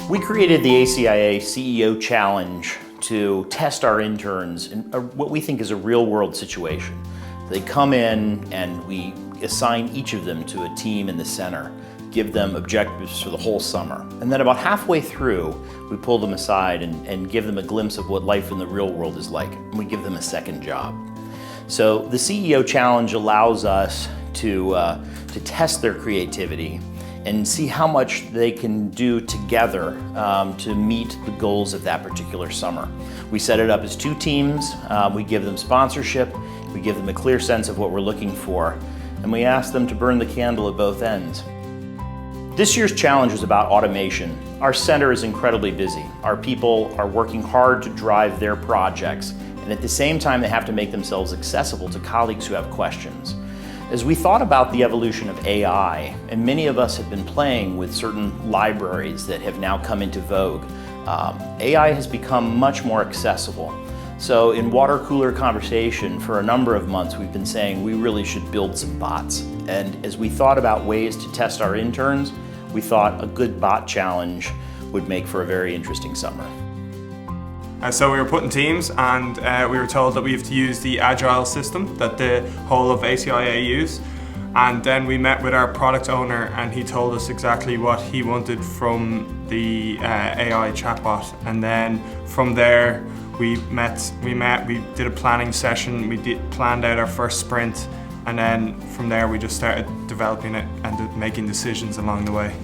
We created the ACIA CEO Challenge to test our interns in what we think is a real-world situation. They come in and we assign each of them to a team in the center, give them objectives for the whole summer. And then about halfway through, we pull them aside and give them a glimpse of what life in the real world is like, and we give them a second job. So the CEO Challenge allows us to test their creativity and see how much they can do together to meet the goals of that particular summer. We set it up as two teams, we give them sponsorship, we give them a clear sense of what we're looking for, and we ask them to burn the candle at both ends. This year's challenge is about automation. Our center is incredibly busy. Our people are working hard to drive their projects, and at the same time they have to make themselves accessible to colleagues who have questions. As we thought about the evolution of AI, and many of us have been playing with certain libraries that have now come into vogue, AI has become much more accessible. So in water cooler conversation for a number of months we've been saying we really should build some bots. And as we thought about ways to test our interns, we thought a good bot challenge would make for a very interesting summer. So we were put in teams and we were told that we have to use the agile system that the whole of ACIA use. And then we met with our product owner and he told us exactly what he wanted from the AI chatbot. And then from there we did a planning session, planned out our first sprint, and then from there we just started developing it and making decisions along the way.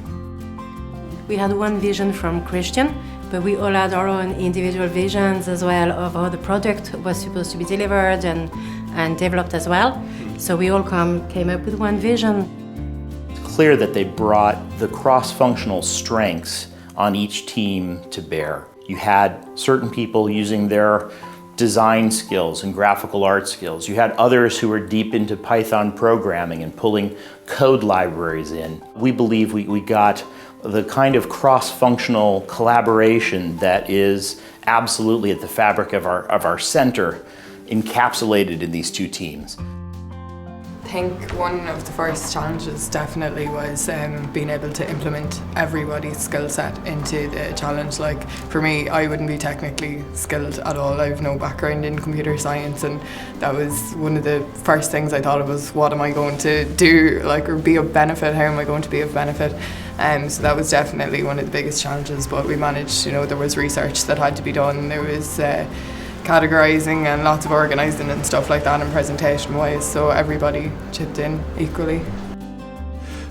We had one vision from Christian, but we all had our own individual visions as well of how the product was supposed to be delivered and developed as well. So we all came up with one vision. It's clear that they brought the cross-functional strengths on each team to bear. You had certain people using their design skills and graphical art skills. You had others who were deep into Python programming and pulling code libraries in. We believe we got the kind of cross-functional collaboration that is absolutely at the fabric of our center, encapsulated in these two teams. I think one of the first challenges definitely was being able to implement everybody's skill set into the challenge. Like for me, I wouldn't be technically skilled at all. I have no background in computer science, and that was one of the first things I thought of was, what am I going to do, like, or be of benefit? How am I going to be of benefit? So that was definitely one of the biggest challenges, but we managed. You know, there was research that had to be done. There was categorizing and lots of organizing and stuff like that, and presentation wise, so everybody chipped in equally.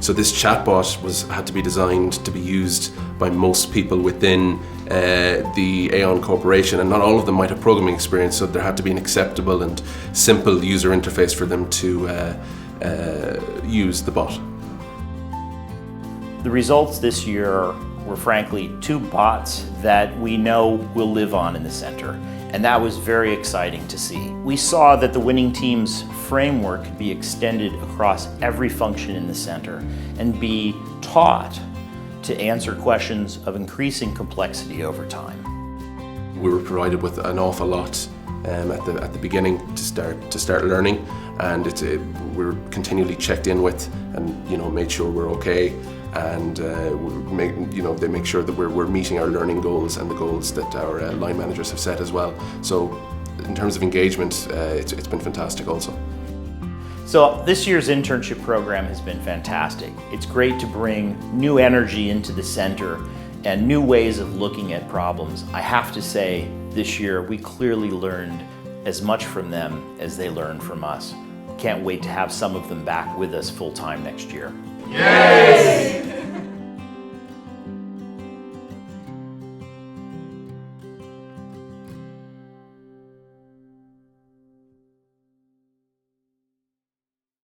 So this chatbot had to be designed to be used by most people within the Aon Corporation, and not all of them might have programming experience, so there had to be an acceptable and simple user interface for them to use the bot. The results this year were frankly two bots that we know will live on in the center, and that was very exciting to see. We saw that the winning team's framework could be extended across every function in the center and be taught to answer questions of increasing complexity over time. We were provided with an awful lot at the beginning to start learning, and we're continually checked in with, and made sure we're okay, and they make sure that we're meeting our learning goals and the goals that our line managers have set as well. So in terms of engagement, it's been fantastic also. So this year's internship program has been fantastic. It's great to bring new energy into the center and new ways of looking at problems. I have to say, this year we clearly learned as much from them as they learned from us. Can't wait to have some of them back with us full-time next year. Yes!